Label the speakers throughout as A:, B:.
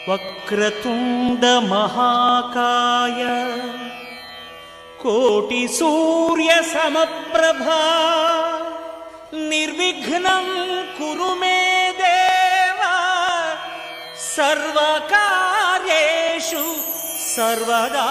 A: వక్రతుండ మహాకాయ కోటి సూర్య సమప్రభా నిర్విఘ్నం కురు మే దేవా సర్వకార్యేషు సర్వదా.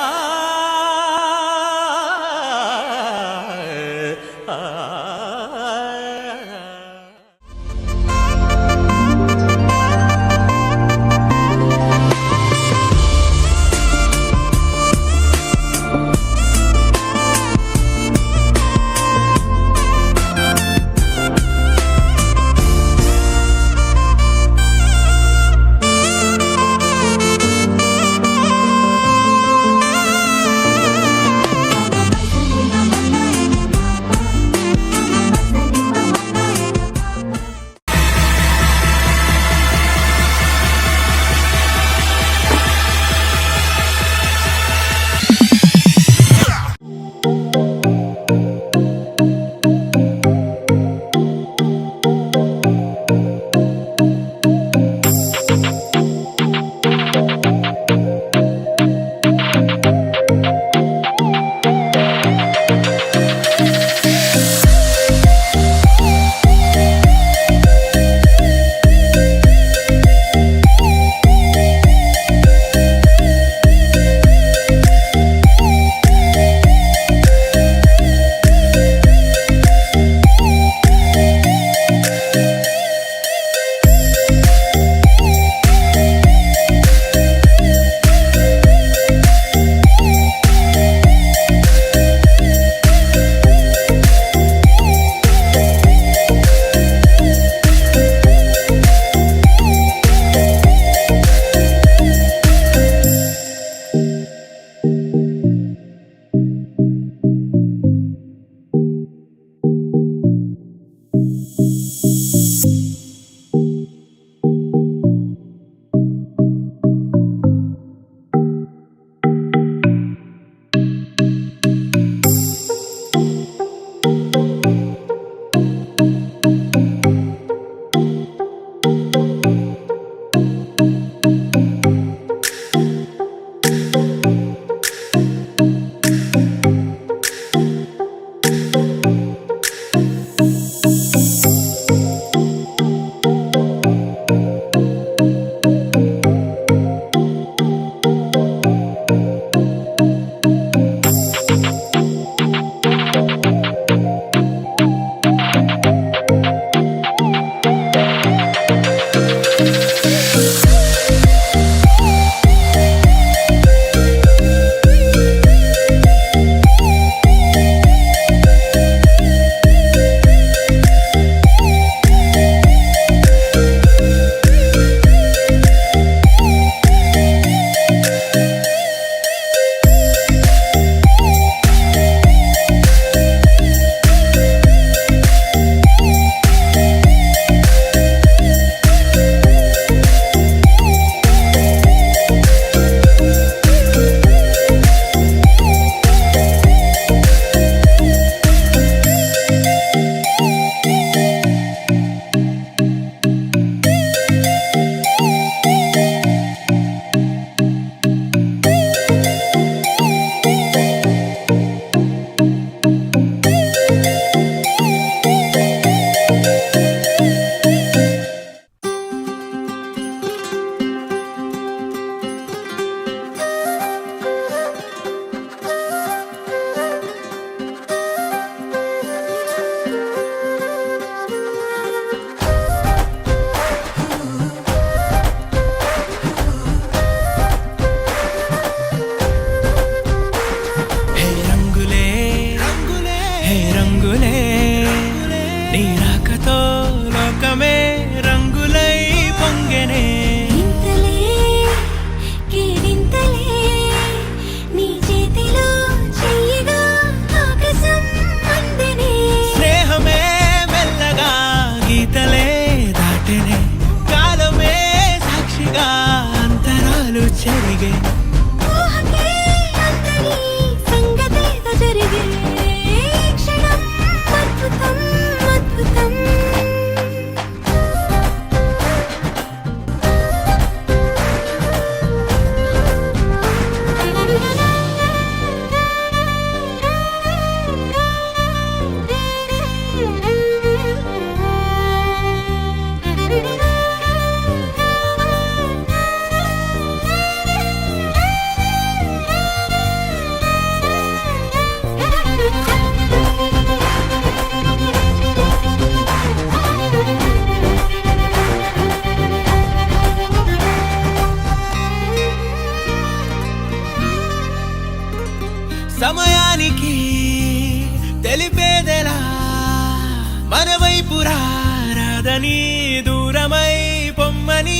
B: రమ్మని దూరమై పొమ్మని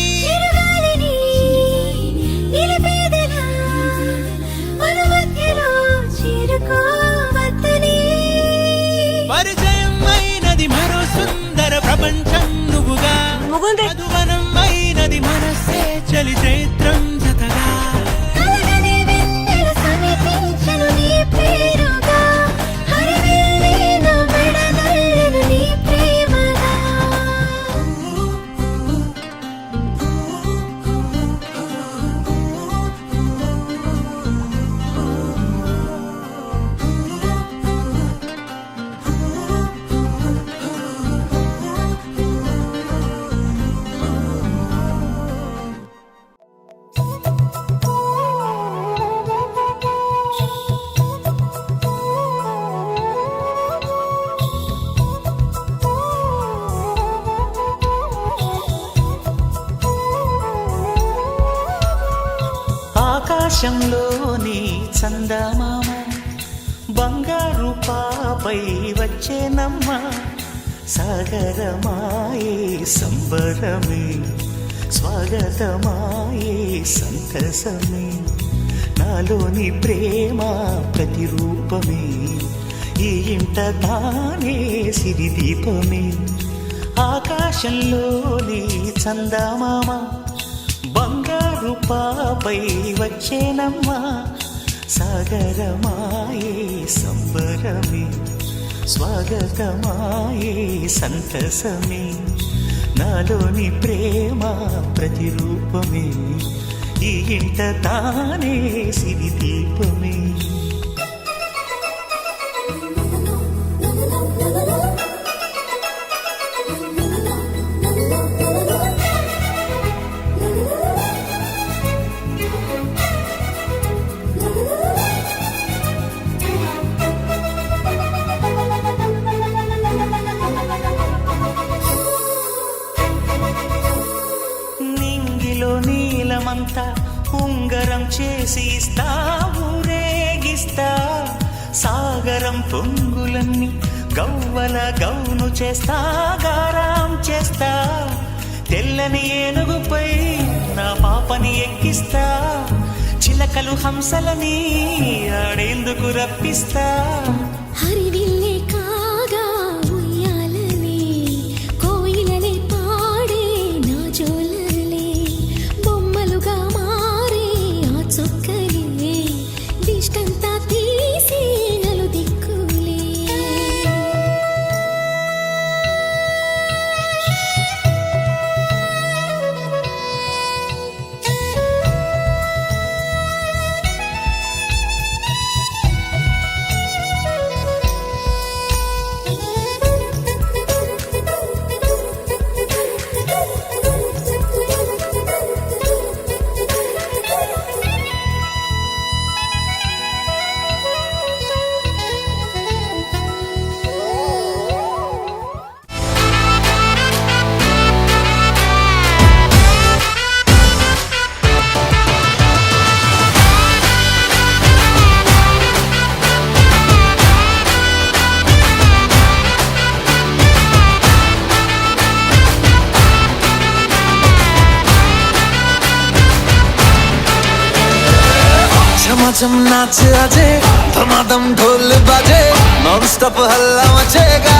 B: పరిచయం అయినది మరో సుందర ప్రపంచం నువ్వుగా మధువనం అయినది మనసే చలి చైత్రం జతగా
A: ఆకాశంలోని చందమామ బంగారు పాపై వచ్చేనమ్మ సాగరమాయే సంబరమే స్వాగతమాయే సంతసమే నాలోని ప్రేమ ప్రతిరూపమే ఈ ఇంట తానే సిరిదీపమే ఆకాశంలోని చందమామ బంగారు పాపై వచ్చేనమ్మా సాగరమాయే సంబరమే స్వాగతమాయే సంతసమే నాలోని ప్రేమ ప్రతిరూపమే ఈ ఇంట తానే సిరిదీపమే నీలమంతా ఉంగరం చేసి ఇస్తా ఊరేగిస్తా సాగరం పొంగులన్నీ గవ్వల గౌను చేస్తా గారాం చేస్తా తెల్లని ఏనుగుపై నా పాపని ఎక్కిస్తా చిలకలు హంసలని ఆడేందుకు రప్పిస్తా
C: హరివిల్లే కాగా ఉయ్యాలనే కోయిలనే పాడే నా జోలలే బొమ్మలుగా మారే ఆ చుక్కలే దిష్టంతా తీసి నలు దిక్కులే
B: झमाझम नाच आजे धमाधम ढोल बाजे नॉन स्टॉप हल्ला मचेगा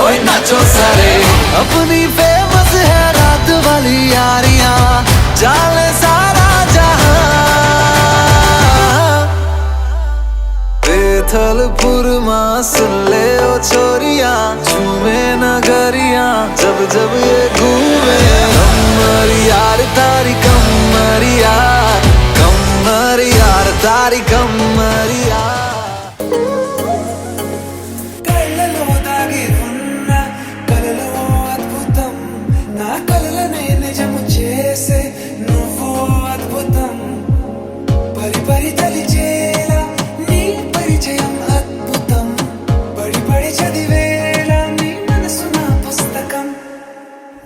B: ओए नाचो सारे अपनी फेमस है रात वाली यारियां जाले सारा जहां बेथलपुर मां सुन ले ओ छोरियां झूमे नगरियां जब जब ये घूमे कमर यार तारी कमर यार तारी कमरिया కళ్ళలో దాగి ఉన్న కలలో అద్భుతం నా కలలనే నిజము చేసే నువ్వు అద్భుతం పరి పరి తలిచేలా నీ పరిచయం అద్భుతం పడి పడి చదివేలా నీ మనసు నా పుస్తకం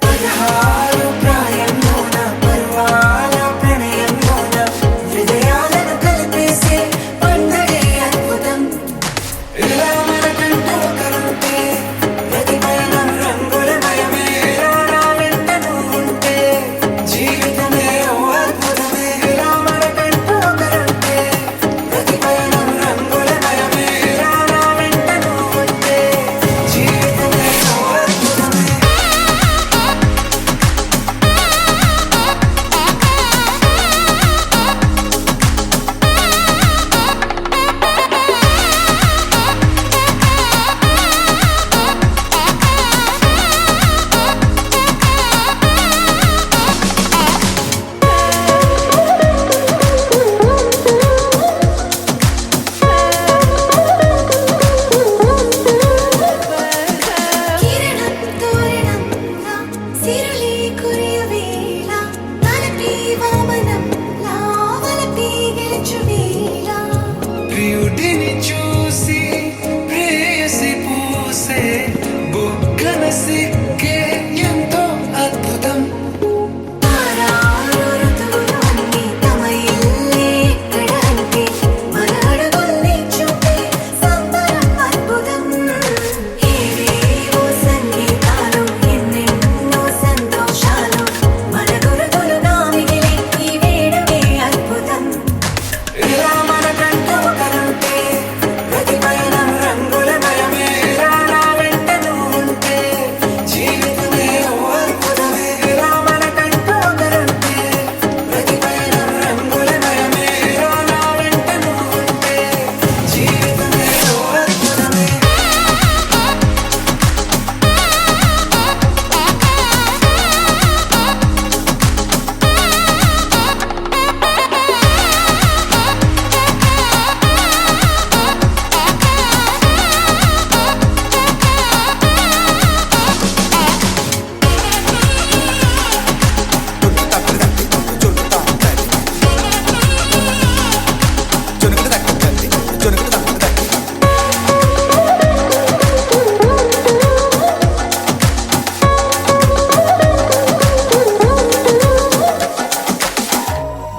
B: పదహారు ప్రాయంలోన పర్వాల ప్రణయంలోన హృదయాలను కలిపేసే పండగే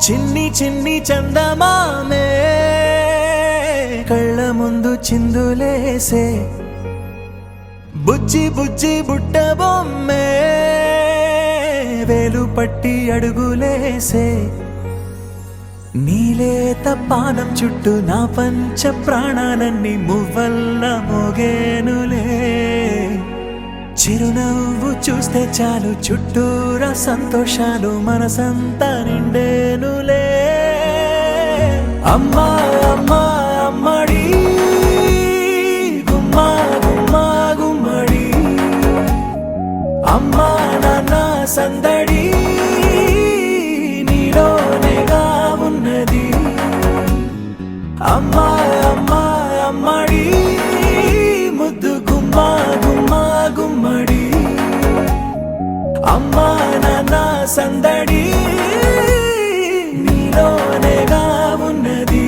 B: చిన్ని చిన్ని చందమామే కళ్ళ ముందు చిందులేసే బుజ్జి బుజ్జి బుట్ట బొమ్మే వేలు పట్టి అడుగులేసే నీలేత పానం చుట్టూ నా పంచ ప్రాణాలన్నీ మువ్వల్ల మోగేనులే చిరునవ్వు చూస్తే చాలు చుట్టూరా సంతోషాలు మనసంతా నిండేనులే అమ్మా అమ్మా అమ్మడి గుమ్మా గుమ్మా గుమ్మడి అమ్మా నాన్న సందడి నీలోనేగా ఉన్నది అమ్మా అమ్మా అమ్మడి ముద్దు గుమ్మా గుమ్మా గుమ్మడి అమ్మా నాన్న సందడి నీలోనేగా ఉన్నది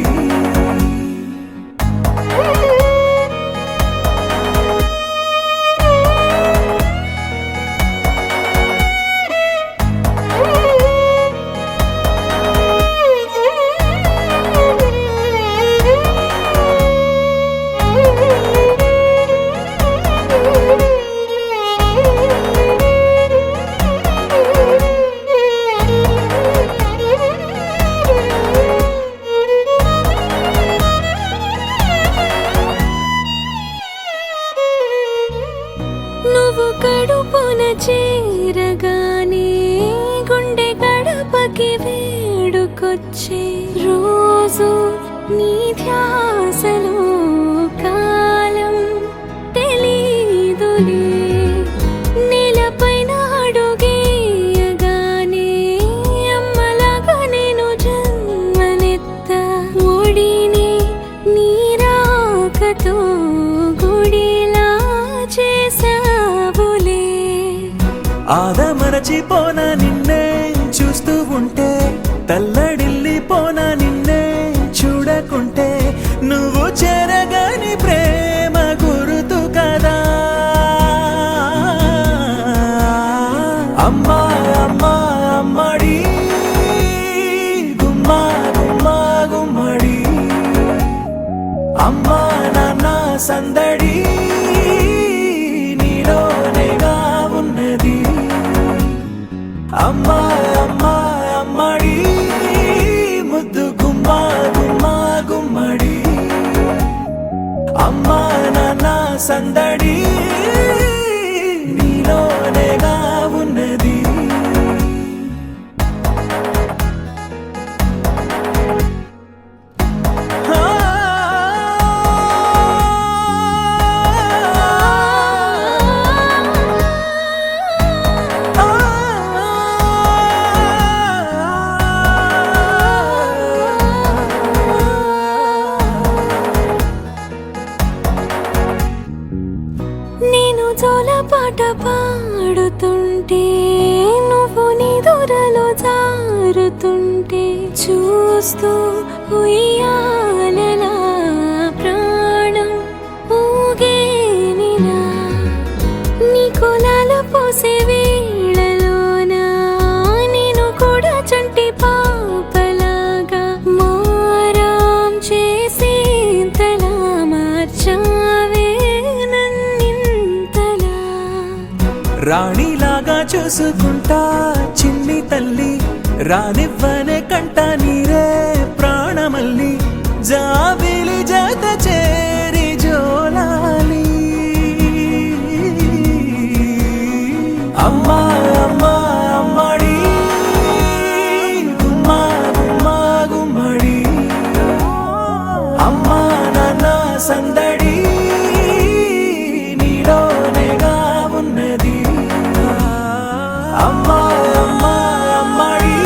C: నువ్వు కడుపున చేరగానే గుండె గడపకి వేడుకొచ్చే రోజు నీ ధ్యాసలో కాలం తెలీదులే నేలపైన అడుగేయగానే అమ్మలాగా నేను జన్మనెత్త ఒడిని నీ రాకతో గుడిలా చేసావులే
B: ఆదమరచిపోన నిన్నే చూస్తూ ఉంటే తల్లడిల్లిపోన నిన్నే చూడకుంటే నువ్వు చెరగని ప్రేమ గురుతు కదా అమ్మా అమ్మా అమ్మడి గుమ్మా గుమ్మా గుమ్మడి అమ్మా నాన్న సందడి నీలోనేగా ఉన్నది అమ్మా అమ్మా అమ్మడి ముద్దు గుమ్మా గుమ్మా గుమ్మడి అమ్మా నాన్న సందడి నీలోనేగా ఉన్నది
C: నేను జోలపాట పాడుతుంటే నువ్వు నీ దూరలో జారుతుంటే చూస్తూ ఉయ్యాలలా ప్రాణం ఊగేనినా నీ కులాల పోసే వేళలోనా నేను కూడా చంటి పాపలాగా మారాం చేసేంతలా మార్చావే నన్నింతలా
B: రాణిలాగా చూసుకుంటా చిన్ని తల్లి రానివ్వనే కంట నీరే ప్రాణమల్లి జాబిలి జత చేరి జోలాలి అమ్మా అమ్మా అమ్మడి గుమ్మా గుమ్మా గుమ్మడి అమ్మా నాన్న సందడి నీలోనేగా ఉన్నది అమ్మా అమ్మా అమ్మడి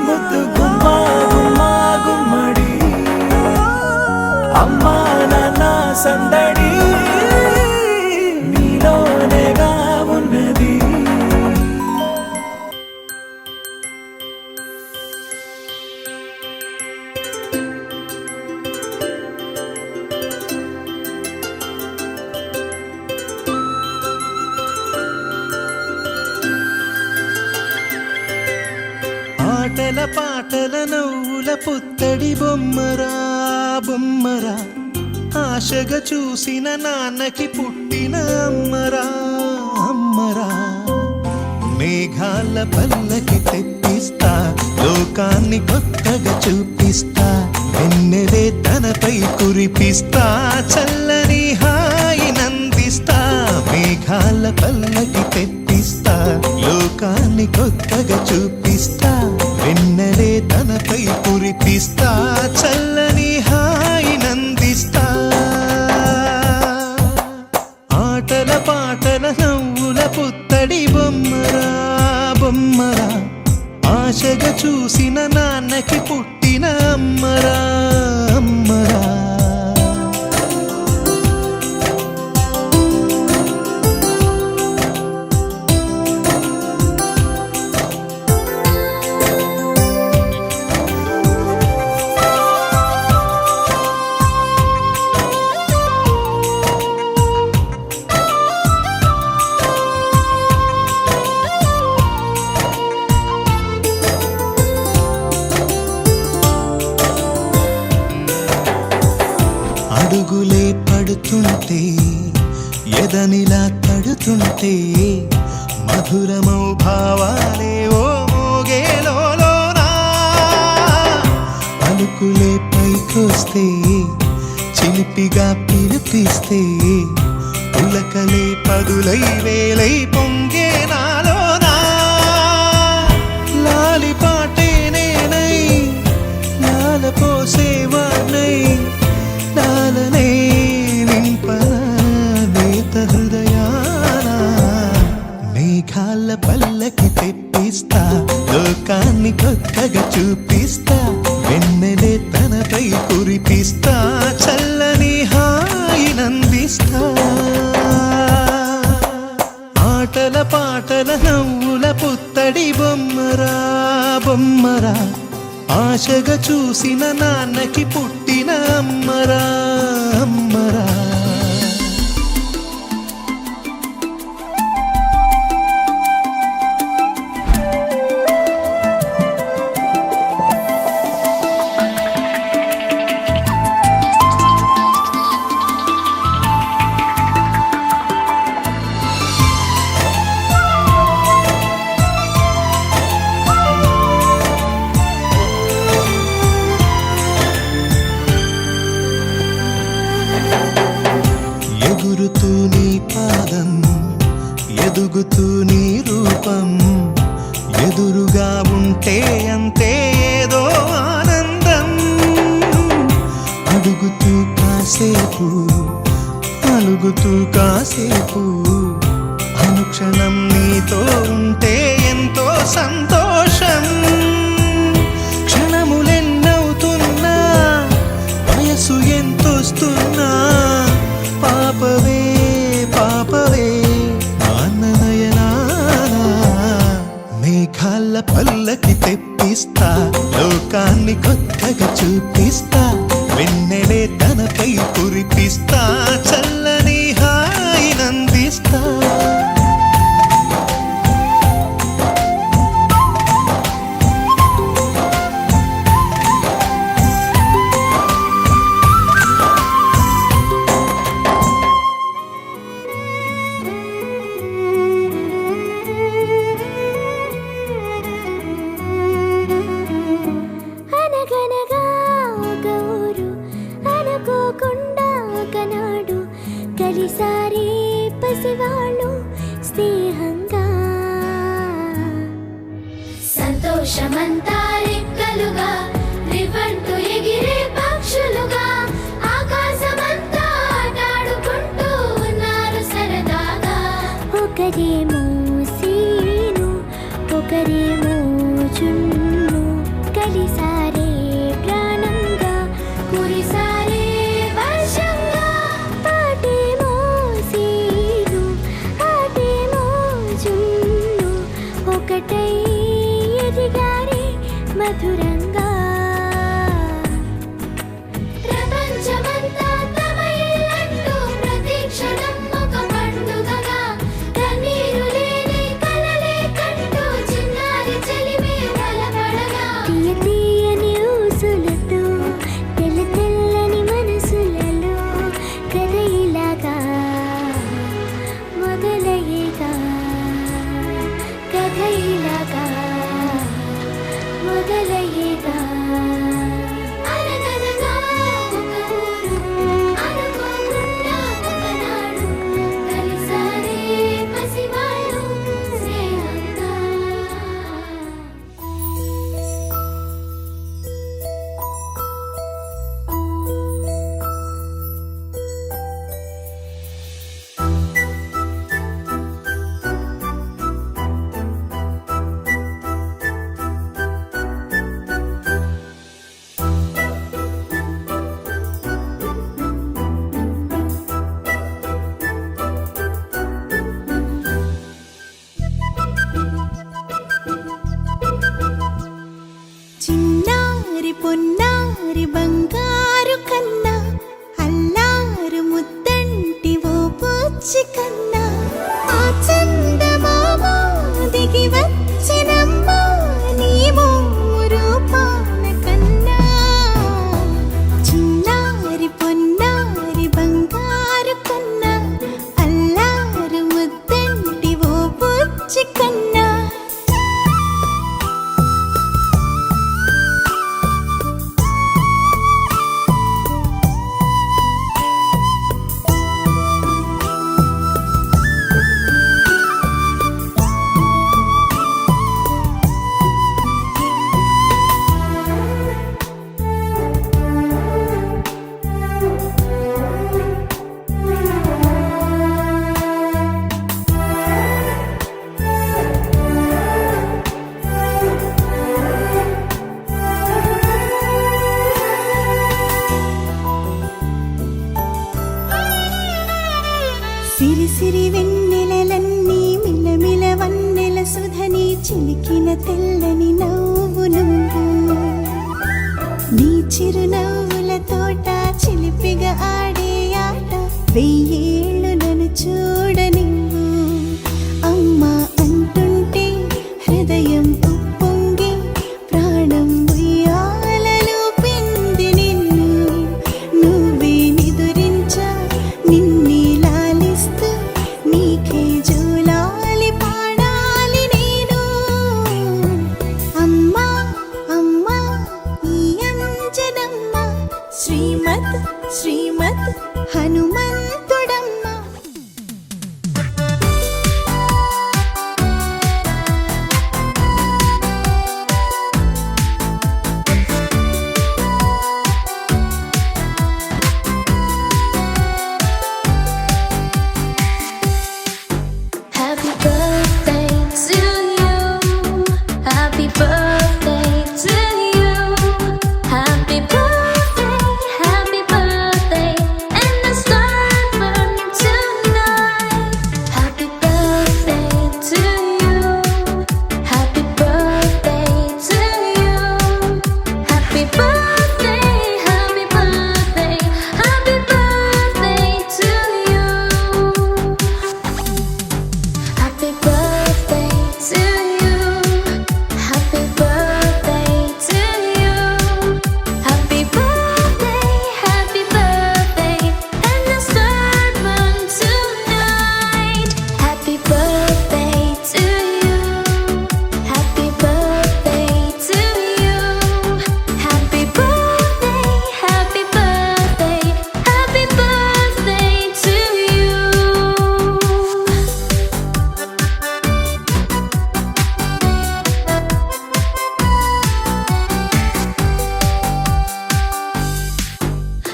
B: ముద్దు గుమ్మా గుమ్మా గుమ్మడి అమ్మా నాన్న సందడి నీలోనేగా ఉన్నది పాటల నవ్వుల పుత్తడి బొమ్మరా బొమ్మరా ఆశగా చూసిన నాన్నకి పుట్టిన అమ్మరా అమ్మరా మేఘాల పల్లకి తెప్పిస్తా లోకాన్ని కొత్తగా చూపిస్తా వెన్నెలే తనపై కురిపిస్తా చల్లని హాయినందిస్తా మేఘాల పల్లకి తెప్పిస్తా లోకాన్ని కొత్తగా చూపిస్తా వెన్నెలే తనపై కురిపిస్తా చల్లని హాయినందిస్తా ఆటల పాటల నవ్వుల పుత్తడి బొమ్మరా బొమ్మరా ఆశగా చూసిన నాన్నకి పుట్టిన అమ్మరా అమ్మరా అడుగులే పడుతుంటే ఎదనిలా తడుతుంటే మధురమౌ భావాలే ఓ మోగేలోనా పలుకులే పైకొస్తే చిలిపిగా పిలిపిస్తే పులకలే పదులై వేలై పొంగే నాలోనా లాలి పాటే నేనై లాల పోసేవాణ్ణై లాలనే నింపనేత హృదయాన మేఘాల పల్లకి తెప్పిస్తా లోకాన్ని కొత్తగా చూపిస్తా వెన్నెలే తనపై కురిపిస్తా చల్లని హాయినందిస్తా ఆటల పాటల నవ్వుల పుత్తడి బొమ్మరా బొమ్మరా ఆశగా చూసిన నాన్నకి పుట్టిన అమ్మరా అమ్మరా ఎగురుతూ నీ పాదం ఎదుగుతూ నీ రూపం ఎదురుగా ఉంటే అంతే ఏదో ఆనందం అడుగుతూ కాసేపు అలుగుతూ కాసేపు అనుక్షణం నీతో ఉంటే ఎంతో సంతోషం క్షణములెన్నవుతున్నా వయసు ఎంతొస్తున్నా పాపవే పాపవే నాన్ననయనానా మేఘాల పల్లకి తెప్పిస్తా లోకాన్ని కొత్తగా చూపిస్తా వెన్నెలే తనపై కురిపిస్తా చల్లని హాయినందిస్తా
C: అనగనగా ఒక ఊరు అనుకోకుండా ఒకనాడు కలిసారి పసివాళ్ళు స్నేహంగా సంతోషమంతా రెక్కలుగా రివ్వంటూ ఎగిరే పక్షులుగా ఆకాశమంతా ఆటాడుకుంటూ ఉన్నారు సరదాగా ఒకరేమో సీను ఒకరేమో జున్ను కలిసారే ప్రాణంగా కురిసారే వర్షంగా పాటేమో సీను ఆటేమో జున్ను ఒకటై ఎదిగారే మధురంగా ప్రపంచమంతా తమ ఇల్లంటూ ప్రతి క్షణం ఒక పండుగగా కన్నీరు లేని కలలే కంటూ చిన్నారి చెలిమి బలపడగా మొదలయ్యేదా అనగనగా ఒక ఊరు అనుకోకుండా ఒకనాడు కలిసారే పసివాళ్ళు స్నేహంగా
D: చిన్నారి పొన్నారి బంగారు కన్నా అల్లారు ముద్దంటి ఓ పూచి కన్నా ఆ చందమామ దిగి వచ్చినమ్మా నీ రూపాన కన్నా చిన్నారి పొన్నారి బంగారు కన్నా అల్లారు ముద్దంటి ఓ పూచి కన్నా సిరి సిరి వెన్నెలలన్నీ మిలమిల వన్నెల సుధని చిలికిన తెల్లని నవ్వు నువ్వు నీ చిరునవ్వుల తోట చిలిపిగా ఆడే ఆట వెయ్యేళ్ళు నన్ను చూడనివ్వు అమ్మా అంటుంటే హృదయం ఉప్పొంగి ప్రాణం ఉయ్యాలలో పిండి నిన్ను నువ్వే నిదురించా నిన్నే లాలిస్తూ నీకే జోలాలి పాడాలి నేను అమ్మా అమ్మా ఈ అంజనమ్మ శ్రీమత్ శ్రీమత్ హనుమంతుడమ్మ
C: Happy birthday to you. Happy birthday to you. Happy birthday, happy birthday, and the star burn tonight. Happy birthday to you. Happy birthday to you. Happy birthday, happy birthday, happy birthday to you. Happy birthday to you. Happy birthday to you. Happy birthday, happy birthday, and the star burn tonight. Happy birthday to you. Happy birthday to you. Happy birthday, happy birthday, happy birthday to you.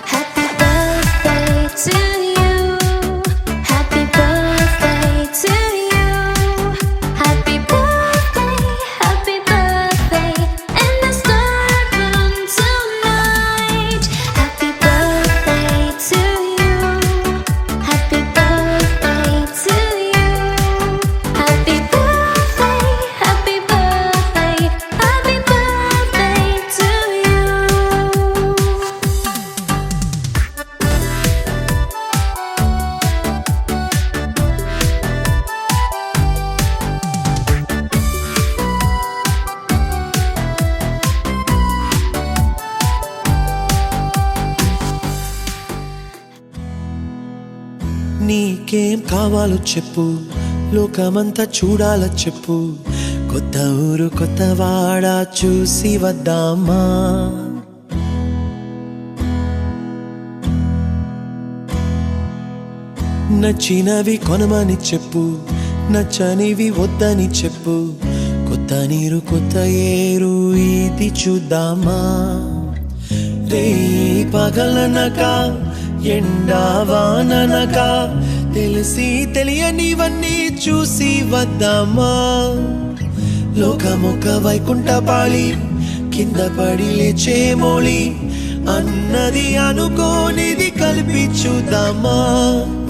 C: Happy birthday to you. Happy birthday to you. Happy birthday, happy birthday, and the star burn tonight. Happy birthday to you. Happy birthday to you. Happy birthday, happy birthday, happy birthday to you.
B: నీకేం కావాలో చెప్పు లోకమంతా చూడాల చెప్పు కొత్త ఊరు కొత్త వాడ చూసి వద్దామా నచ్చినవి కొనమని చెప్పు నచ్చనివి వద్దని చెప్పు కొత్త నీరు కొత్త ఏరు ఇది చూద్దామా రే పగలనక ఎండావాననక తెలిసి తెలియనివన్నీ చూసి వద్దామా లోకమొక వైకుంఠపాళి కింద పడి లేచే మోళి అన్నది అనుకోనిది కలిపి చూద్దామా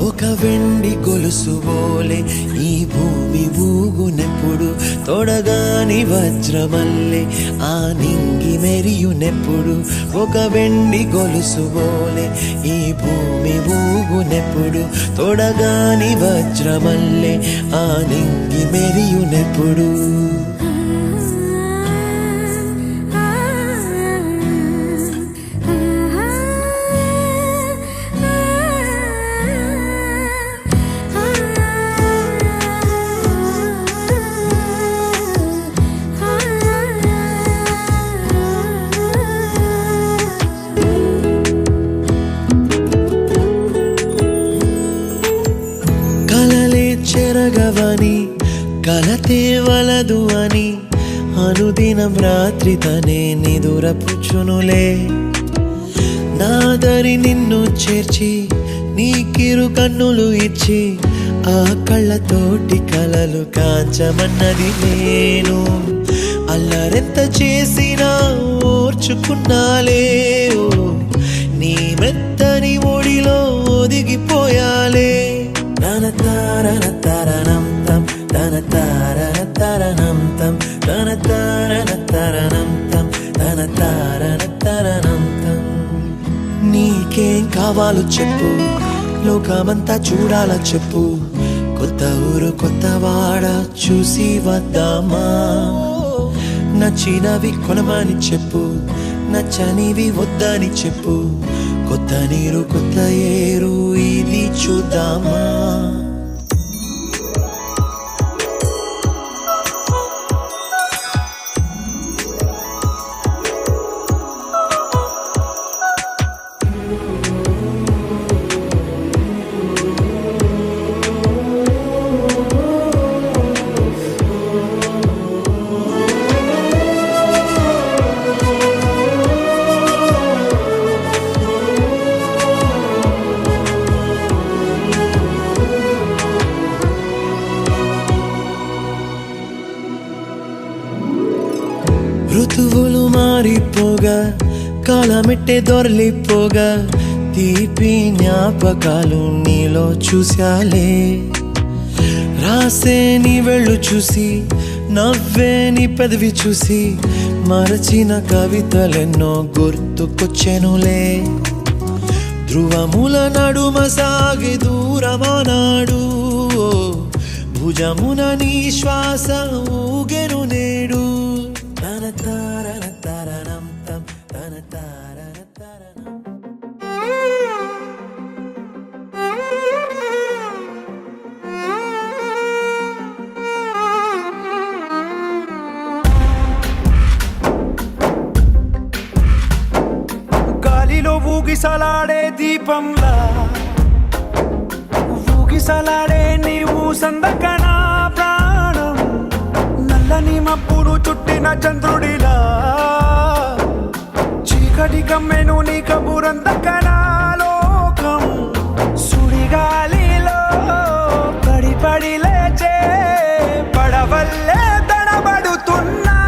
B: ఒక వెండి గొలుసు బోలే ఈ భూమి ఊగునెప్పుడు తొడగాని వజ్రమల్లే ఆ నింగి మెరియునెప్పుడు ఒక వెండి గొలుసు బోలే ఈ భూమి ఊగునెప్పుడు తొడగాని వజ్రమల్లే ఆ నింగి మెరియునెప్పుడు చెరగవని కలతే వలదు అని అనుదినం రాత్రి తనే నిదురపుచ్చునులే నాదరి నిన్ను చేర్చి నీ కిరు కన్నులు ఇచ్చి ఆ కళ్ళతోటి కలలు కాంచమన్నది నేను అల్లరెంత చేసినా ఓర్చుకున్నాలే ఓ నీ మెత్తని ఒడిలో ఒదిగిపోయాలే తన తారన తరణం తం తన తారన తరణం తం తన తారన తరణం తం తన తారన తరణం తం నీకేం కావాలో చెప్పు లోకమంతా చూడాల చెప్పు కొత్త ఊరు కొత్త వాడ చూసి వద్దామా నచ్చినవి కొనమని చెప్పు నచ్చనివి వద్దని చెప్పు కొత్త నీరు కొత్త ఏరు ఇది చూద్దామా ఋతువులు మారిపోగా కాలమెట్టే దొరలిపోగా తీపి జ్ఞాపకాలు నీలో చూశాలే రాసే నీ వెళ్ళు చూసి నవ్వే నీ పెదవి చూసి మరచిన కవితలెన్నో గుర్తుకొచ్చెనులే ధ్రువముల నడుమ సాగి దూరమానాడు భుజమున నీ శ్వాస ఊగెను నేడు తన తారన తరణం తం తన తారన తరణం
E: గాలిలో ఊగిసలాడే దీపంలా ఊగిసలాడే నీవు సందకనా ప్రాణం నల్లని మబ్బును చుట్టిన చంద్రుడిలా చీకటి కమ్మెను నీ కబురందకనా లోకం సుడిగాలిలో పడి పడి లేచే పడవల్లే తడబడుతున్నా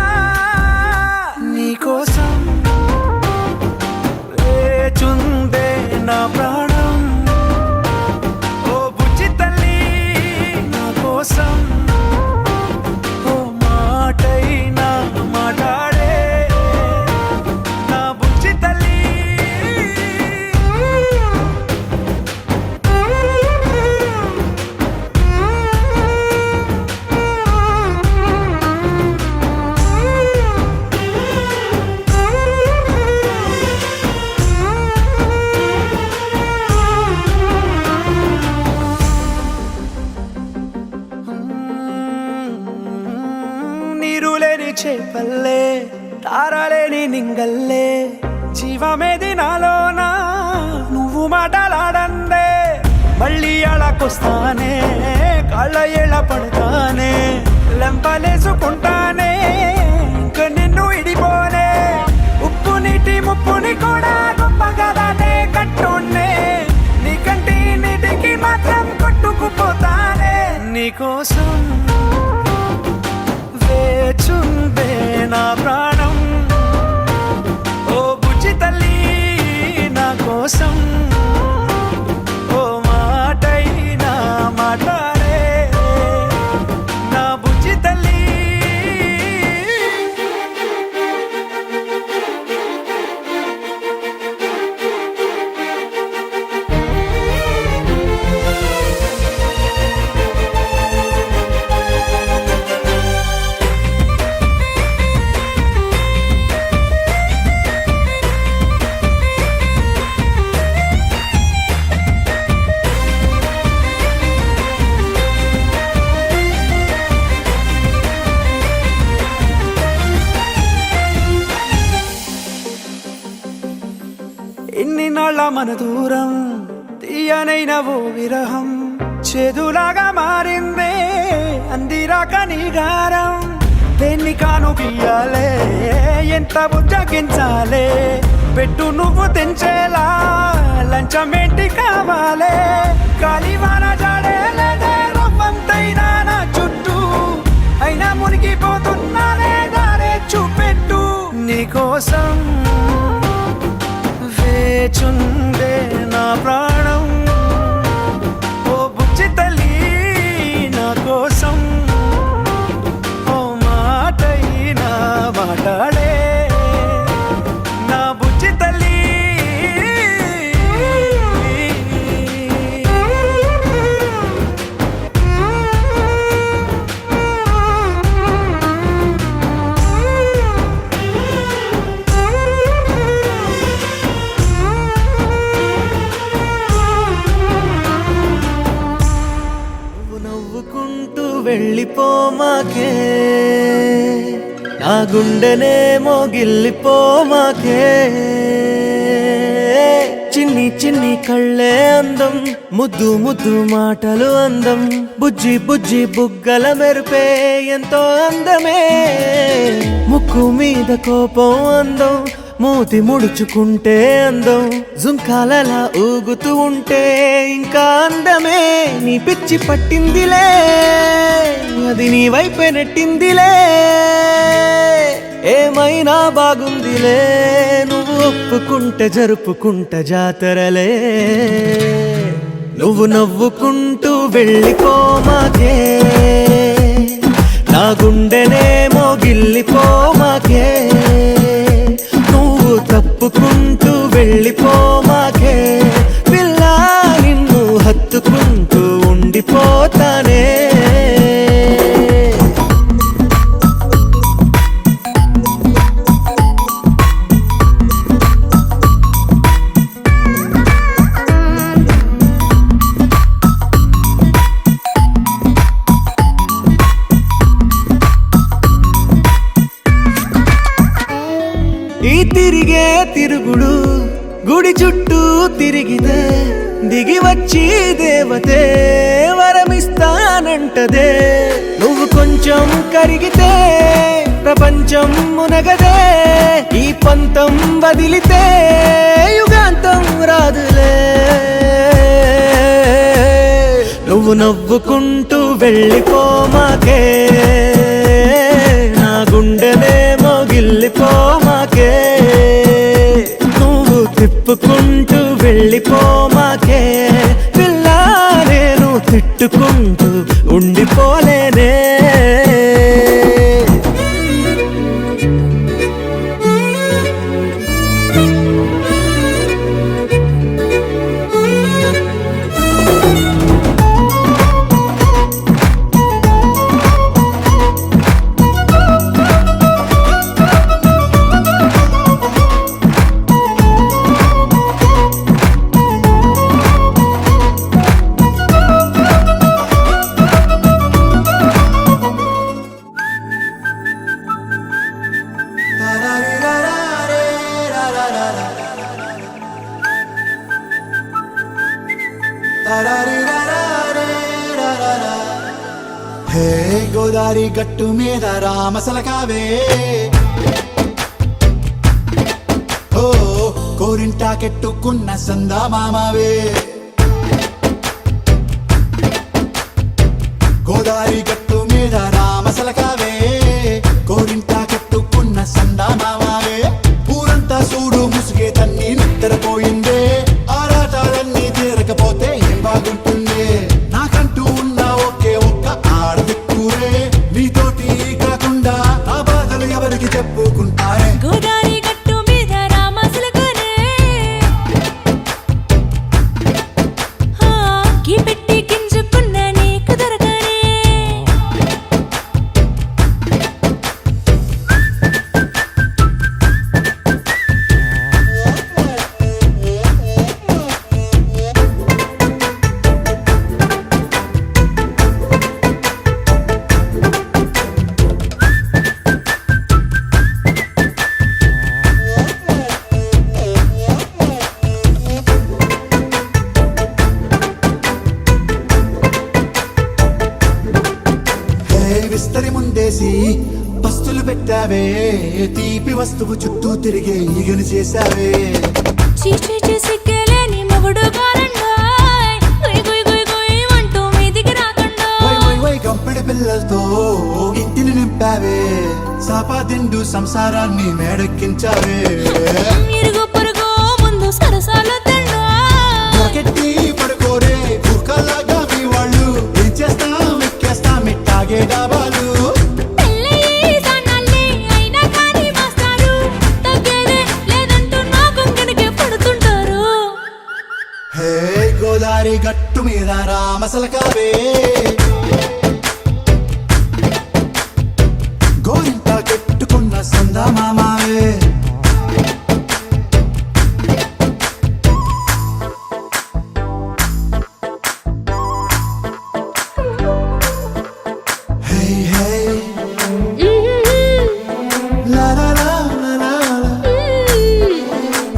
E: నీకోసం వేచుందే నా ప్రాణం ఓ బుజ్జి తల్లి నా కోసం ఓ మాటైనా మాట్లాడే నా బుజ్జి తల్లి లేని నింగల్లే జీవమేది నాలోనా నువ్వు మాటలాడందే మళ్ళీ అళకొస్తానే కాళ్ళ ఎళ్ళ పడతానే లెంపలేసుకుంటానే ఇంక నిన్ను ఇడిపోనే ఉప్పు నీటి ముప్పుని కూడా గొప్పగదానే కట్టున్నే నీ కంటి నీటికి మాత్రం కొట్టుకుపోతానే నీకోసం వేచుందే నా ప్రాణం ఓ బుజ్జి తల్లి నా కోసం ఓ మాటైనా మాట్లాడే నా బుజ్జి తల్లి ఎన్ని నాళ్ళ మన దూరం తీయనైన ఓ విరహం చేదులాగా మారిందే అందిరాక నీగారం దేన్ని కాను గీయాలే ఎంత బుజ్జగించాలే పెట్టు నువ్వు తెంచేలా లంచమేంటి కావాలే కాలివాన జాడేలేదే రవ్వంతైనా నా చుట్టూ అయినా మునిగిపోతున్నానే దారే చూపెట్టు నీకోసం వేచుందే నా ప్రాణం ఓ బుజ్జి తల్లి నా కోసం ఓ మాటైనా మాట్లాడే నా బుజ్జి తల్లి
B: నవ్వుకుంటూ వెళ్ళిపోమాకే నా గుండెనేమో గిల్లిపోమాకే చిన్ని చిన్ని కళ్ళే అందం ముద్దు ముద్దు మాటలు అందం బుజ్జి బుజ్జి బుగ్గల మెరుపే ఎంతో అందమే ముక్కు మీద కోపం అందం మూతి ముడుచుకుంటే అందం జుంకాలలా ఊగుతూ ఉంటే ఇంకా అందమే నీ పిచ్చి పట్టిందిలే అది నీ వైపే నెట్టిందిలే ఏమైనా బాగుందిలే నువ్వు ఒప్పుకుంటే జరుపుకుంటా జాతరలే నువ్వు నవ్వుకుంటూ వెళ్ళిపోమాకే నా గుండెనేమో గిల్లిపోమాకే నువ్వు తప్పుకుంటూ వెళ్ళిపోమాకే పిల్ల నిన్ను హత్తుకుంటూ ఉండిపోతానే ఈ తిరిగే తిరుగుడు గుడి చుట్టూ తిరిగితే దిగి వచ్చి దేవతే వరమిస్తానంటదే నువ్వు కొంచెం కరిగితే ప్రపంచం మునగదే ఈ పంతం వదిలితే యుగాంతం రాదులే నువ్వు నవ్వుకుంటూ వెళ్ళిపోమాకే నా గుండెనేమో గిల్లిపోమాకే నువ్వు తిప్పుకుంటూ వెళ్ళిపోమాకే పిల్ల నేను తిట్టుకుంటూ ఉండిపోలేనే గోదారి గట్టు మీద రామసలకావే ఓ కోరింటాకెట్టుకున్న సందా మామావే గోదారి గట్టు మీద రామసలకావే కోరింటాకెట్టుకున్న సందా మామావే ఊరంతా చూడు ముసుగే తన్ని నిద్రపోయిందే ఆరాటాలన్నీ తీరకపోతే ఏం బాగుంటుంది నాకంటూ ఉన్న ఒకే ఒక్క ఆడదిక్కురే నీతోటి కాకుండా నా బాధలు ఎవరికి చెప్పుకుంటారే
C: గోదారి గట్టు మీద రామసలకనే గీ పెట్టి గింజుకున్న నీకు దొరకనే
B: విస్తరి ముందేసి పస్తులు పెట్టావే తీపి వస్తువు చుట్టూ తిరిగే ఈగను చేశావే
C: చీచీ సిగ్గలేని మొగుడు కారండాయ్ గుయ్ గుయ్ గుయ్ గుయ్ అంటూ మీదికి రాకుండా
B: వై గంపెడి పిల్లలతో ఇంటిని నింపావే సాపాదిండు సంసారాన్ని మేడెక్కించావే
C: ఇరుగు పొరుగు ముందు సరసాలు తిండా
B: పొరకెట్టి పడుకోరే భూకల్లాగా మీ వాళ్ళు ఏం చేస్తాం ఎక్కేస్తాం ఇట్టాగే డాబాలు
C: పెళ్ళయి సన్నాళ్ళే అయినా కానీ మాస్తారు తగ్గేదే లేదంటూ నా కొంగనికే పడుతుంటారు
B: హే గోదారి గట్టు మీద రామసలకావే గోరింట కెట్టుకున్న సందా మామావే హే హే లా లా లా లా లా లా.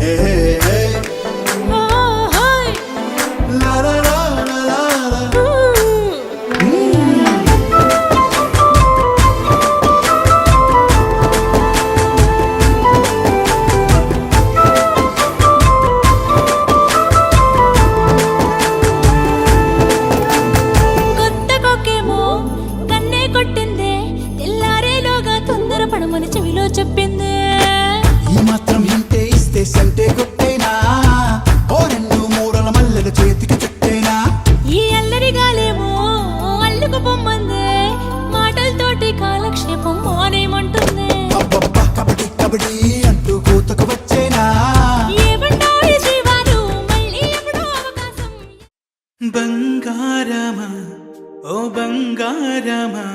B: హే హే
C: ఓహోయ్
B: లా లా లా లా లా లా.
C: కొత్త కొక్కేమో కన్నే కొట్టిందే తెల్లారేలోగా తొందర పడమని చెవిలో చెప్పిందే
B: ఈ మాత్రం ఇంతే ఇస్తే సంటే కొట్టేనా ఓ రెండు మూరల మల్లెల చేతికి చుట్టేనా
C: ఈ అల్లరి గాలేమో అల్లుకు పొమ్మందే మాటలతోటి కాలక్షేపం మానేమంటుంది
B: అబ్బబ్బా కబడ్డీ కబడ్డీ అంటూ కూతకు వచ్చేనా
C: ఏమంటారు జీవాలు మళ్ళీ ఎప్పుడో అవకాశం
A: బంగారమా ఓ బంగారమా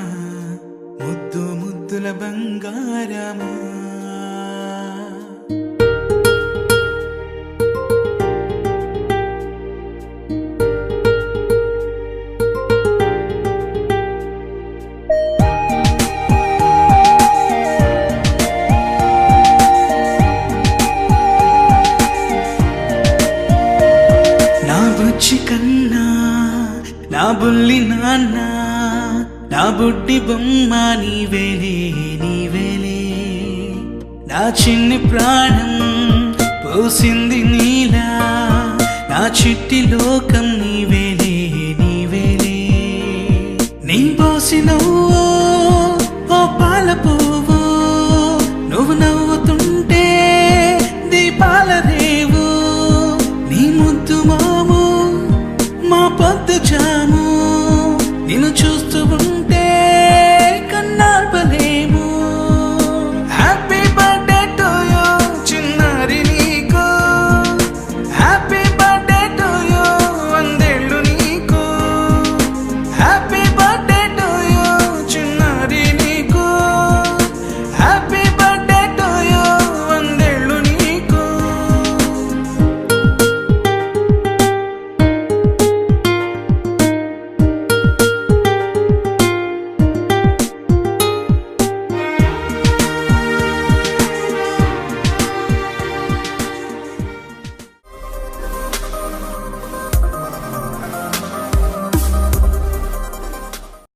A: ముద్దు ముద్దుల బంగారమా నా బుజ్జి కన్నా నా బుల్లి నాన్న నా బుడ్డి బొమ్మ నీవేలే నీవేలే నా చిన్ని ప్రాణం పోసింది నీలా నా చిట్టి లోకం నీవేలే నీవేలే నీ పోసిన